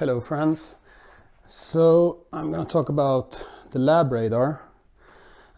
Hello friends. So I'm going to talk about the Labradar,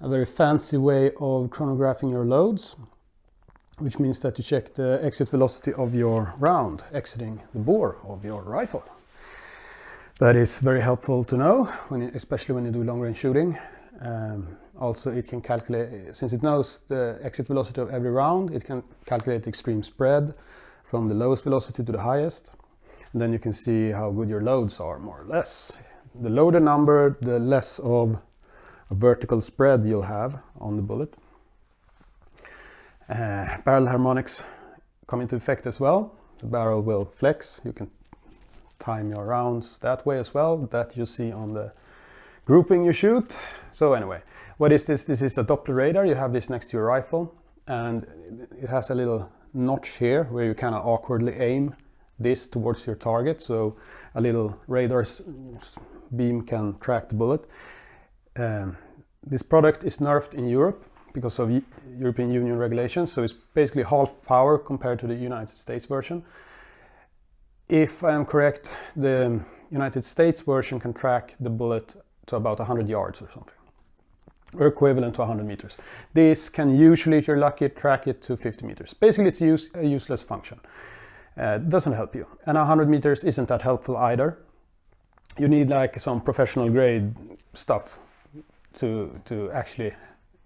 a very fancy way of chronographing your loads, which means that you check the exit velocity of your round exiting the bore of your rifle. That is very helpful to know, especially when you do long range shooting. Also it can calculate, since it knows the exit velocity of every round, it can calculate the extreme spread from the lowest velocity to the highest. And then you can see how good your loads are, more or less. The lower the number, the less of a vertical spread you'll have on the bullet. Barrel harmonics come into effect as well. The barrel will flex. You can time your rounds that way as well. That you see on the grouping you shoot. So anyway, what is this? This is a Tldr radar. You have this next to your rifle, and it has a little notch here where you kind of awkwardly aim this towards your target, so a little radar beam can track the bullet. This product is nerfed in Europe because of European Union regulations, so it's basically half power compared to the United States version. If I am correct, the United States version can track the bullet to about 100 yards or something, or equivalent to 100 meters. This can usually, if you're lucky, track it to 50 meters. Basically, it's a useless function. Doesn't help you, and 100 meters isn't that helpful either. You need like some professional grade stuff to actually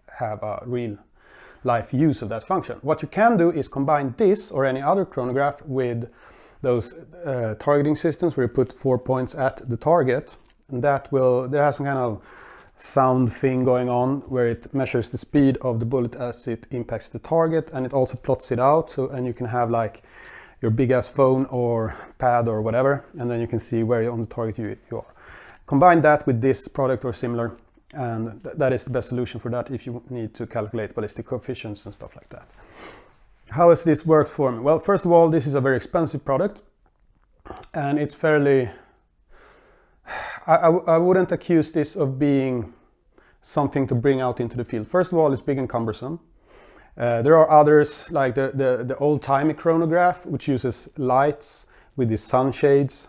have a real life use of that function. What you can do is combine this or any other chronograph with those targeting systems where you put 4 points at the target, and that will, there has some kind of sound thing going on where it measures the speed of the bullet as it impacts the target, and it also plots it out, so, and you can have like your big ass phone or pad or whatever, and then you can see where on the target you are. Combine that with this product or similar, and that is the best solution for that if you need to calculate ballistic coefficients and stuff like that. How has this worked for me? Well, first of all, this is a very expensive product, and it's fairly, I wouldn't accuse this of being something to bring out into the field. First of all, it's big and cumbersome. There are others like the old-timey chronograph, which uses lights with these sunshades,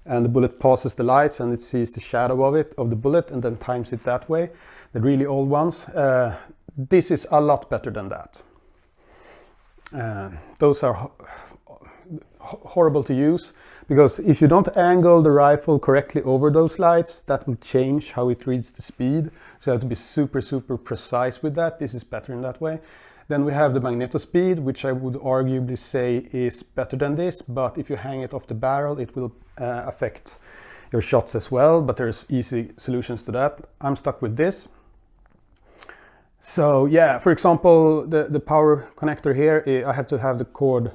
and the bullet passes the lights and it sees the shadow of the bullet and then times it that way. The really old ones. This is a lot better than that. Those are horrible to use, because if you don't angle the rifle correctly over those lights, that will change how it reads the speed. So you have to be super precise with that. This is better in that way. Then we have the magnetospeed, which I would arguably say is better than this, but if you hang it off the barrel, it will affect your shots as well, but there's easy solutions to that. I'm stuck with this. So yeah, for example, the power connector here, I have to have the cord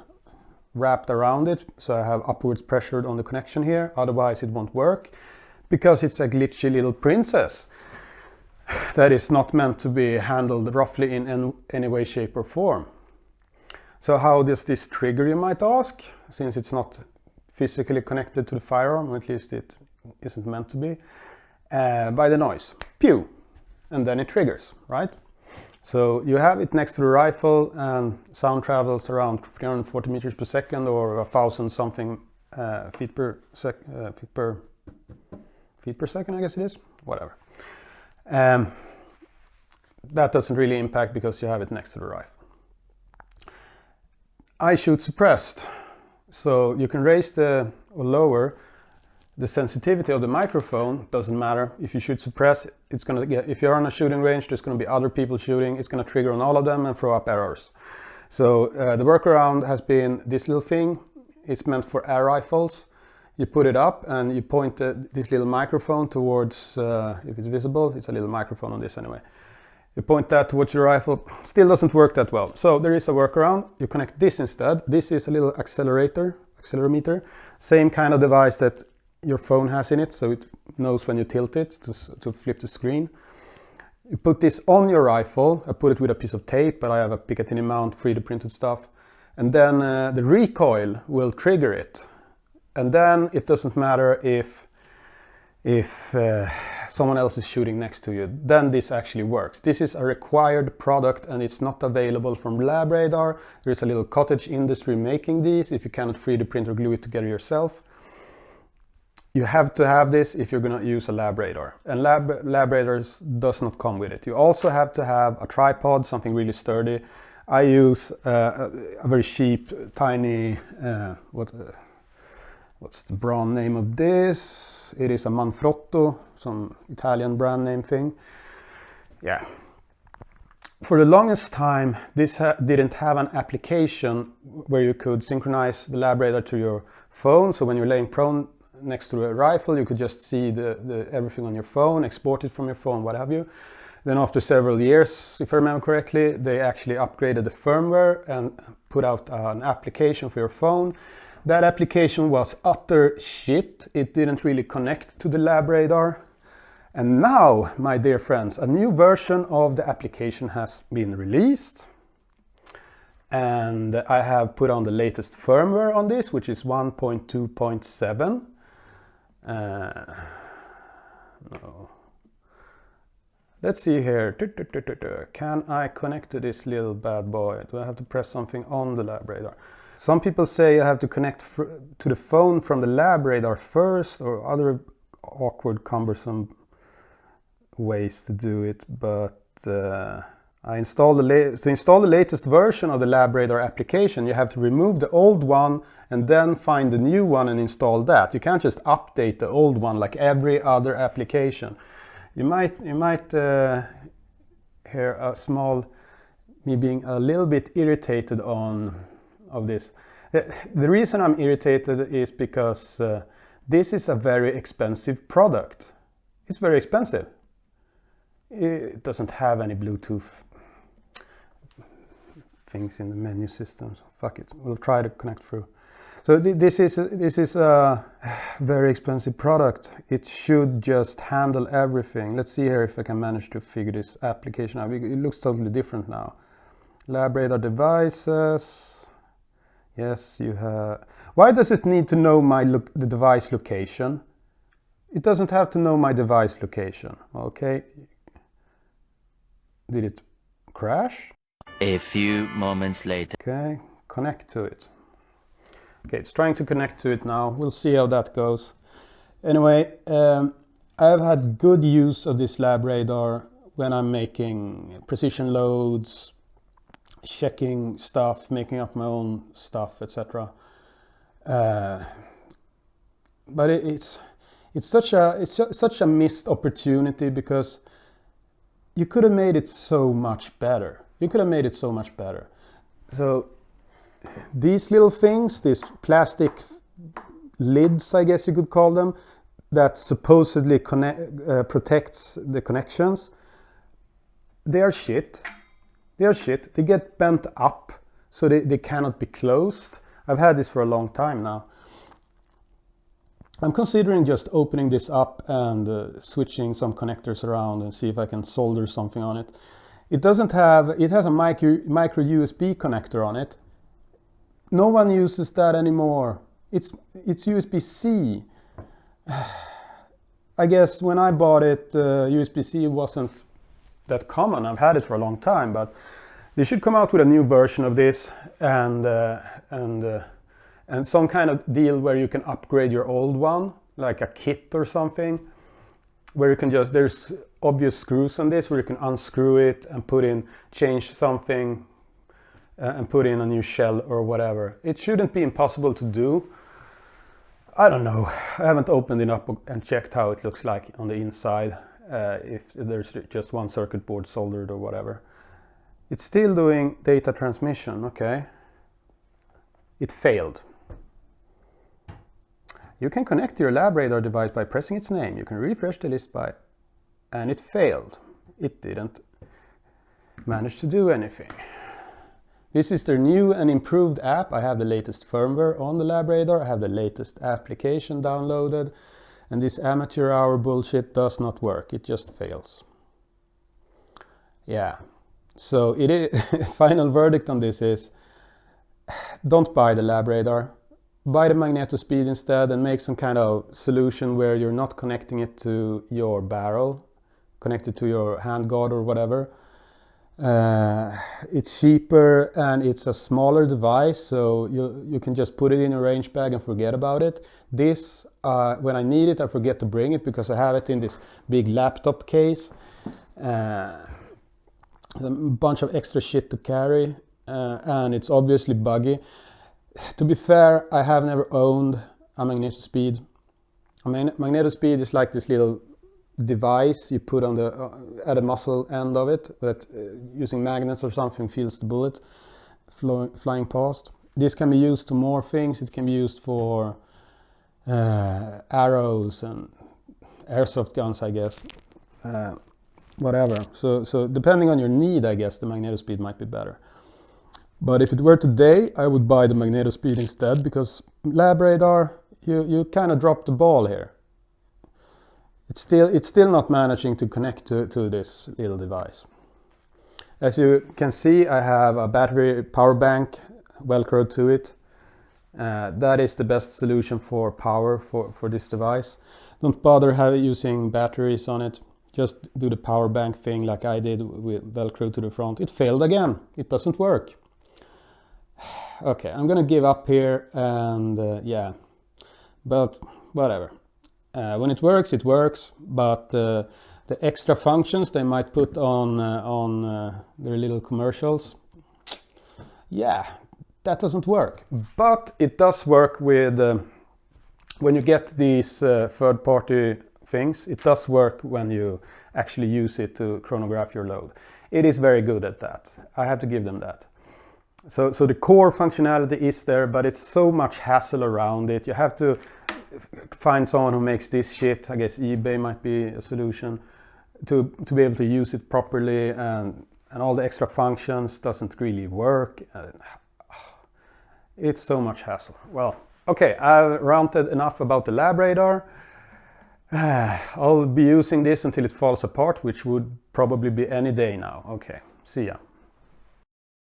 wrapped around it, so I have upwards pressured on the connection here, otherwise it won't work, because it's a glitchy little princess that is not meant to be handled roughly in any way, shape or form. So how does this trigger, you might ask, since it's not physically connected to the firearm, or at least it isn't meant to be? By the noise. Pew! And then it triggers, right? So you have it next to the rifle, and sound travels around 340 meters per second, or 1,000 something feet per second, I guess it is, whatever. That doesn't really impact because you have it next to the rifle. I shoot suppressed, so you can raise or lower the sensitivity of the microphone. Doesn't matter. If you shoot suppressed, it's going to get, if you're on a shooting range, there's going to be other people shooting, it's going to trigger on all of them and throw up errors. So the workaround has been this little thing. It's meant for air rifles. You put it up and you point this little microphone towards, if it's visible, it's a little microphone on this anyway. You point that towards your rifle, still doesn't work that well. So there is a workaround. You connect this instead. This is a little accelerometer, same kind of device that your phone has in it, so it knows when you tilt it to flip the screen. You put this on your rifle. I put it with a piece of tape, but I have a Picatinny mount, 3D printed stuff. And then the recoil will trigger it. And then it doesn't matter if someone else is shooting next to you, then this actually works. This is a required product and it's not available from Labradar. There is a little cottage industry making these if you cannot 3D print or glue it together yourself. You have to have this if you're going to use a Labradar, and Labradars does not come with it. You also have to have a tripod, something really sturdy. I use a very cheap, tiny, what's the brand name of this? It is a Manfrotto, some Italian brand name thing. Yeah. For the longest time, this didn't have an application where you could synchronize the Labradar to your phone. So when you're laying prone next to a rifle, you could just see everything on your phone, export it from your phone, what have you. Then after several years, if I remember correctly, they actually upgraded the firmware and put out an application for your phone. That application was utter shit. It didn't really connect to the Labradar. And now, my dear friends, a new version of the application has been released. And I have put on the latest firmware on this, which is 1.2.7. No. Let's see here. Can I connect to this little bad boy? Do I have to press something on the Labradar? Some people say I have to connect to the phone from the Labradar first, or other awkward, cumbersome ways to do it. But I installed to install the latest version of the Labradar application, you have to remove the old one and then find the new one and install that. You can't just update the old one like every other application. You might hear me being a little bit irritated of this. The reason I'm irritated is because this is a very expensive product. It's very expensive. It doesn't have any Bluetooth things in the menu system, so fuck it, we'll try to connect through. So this is a very expensive product. It should just handle everything. Let's see here if I can manage to figure this application out. It looks totally different now. Labradar devices. Yes, you have. Why does it need to know the device location? It doesn't have to know my device location. Okay. Did it crash? A few moments later. Okay, connect to it. Okay, it's trying to connect to it now. We'll see how that goes. Anyway, I've had good use of this Labradar when I'm making precision loads, checking stuff, making up my own stuff, etc. But it's such a missed opportunity, because you could have made it so much better. So these little things, these plastic lids, I guess you could call them, that supposedly protects the connections, they are shit. They get bent up, so they cannot be closed. I've had this for a long time now. I'm considering just opening this up and switching some connectors around and see if I can solder something on it. It has a micro USB connector on it. No one uses that anymore. It's USB-C. I guess when I bought it, USB-C wasn't that common. I've had it for a long time, but they should come out with a new version of this and some kind of deal where you can upgrade your old one, like a kit or something, where you can there's obvious screws on this where you can unscrew it and change something and put in a new shell or whatever. It shouldn't be impossible to do. I don't know. I haven't opened it up and checked how it looks like on the inside, if there's just one circuit board soldered or whatever. It's still doing data transmission, okay. It failed. You can connect to your Labradar device by pressing its name. You can refresh the list and it failed. It didn't manage to do anything. This is their new and improved app. I have the latest firmware on the Labradar. I have the latest application downloaded. And this amateur hour bullshit does not work. It just fails. Yeah. So final verdict on this is, don't buy the Labradar. Buy the Magnetospeed instead and make some kind of solution where you're not connecting it to your barrel, connected to your handguard or whatever. It's cheaper and it's a smaller device, so you can just put it in a range bag and forget about it. This, when I need it, I forget to bring it because I have it in this big laptop case. A bunch of extra shit to carry, and it's obviously buggy. To be fair, I have never owned a magnetospeed. I mean, magnetospeed is like this little device you put on the at the muzzle end of it that using magnets or something feels the bullet flying past. This can be used to more things. It can be used for arrows and airsoft guns, I guess. Whatever. So depending on your need, I guess the magnetospeed might be better. But if it were today, I would buy the magnetospeed instead, because Labradar, you kind of dropped the ball here. It's still not managing to connect to this little device. As you can see, I have a battery power bank velcroed to it. That is the best solution for power for this device. Don't bother using batteries on it. Just do the power bank thing like I did with velcro to the front. It failed again. It doesn't work. Okay, I'm gonna give up here, and yeah, but whatever. When it works, but the extra functions they might put on their little commercials, yeah, that doesn't work. But it does work with, when you get these third-party things, it does work when you actually use it to chronograph your load. It is very good at that. I have to give them that. So the core functionality is there, but it's so much hassle around it. You have to find someone who makes this shit. I guess eBay might be a solution to be able to use it properly, and all the extra functions doesn't really work. It's so much hassle. Well, okay, I've ranted enough about the Labradar. I'll be using this until it falls apart, which would probably be any day now. Okay, see ya.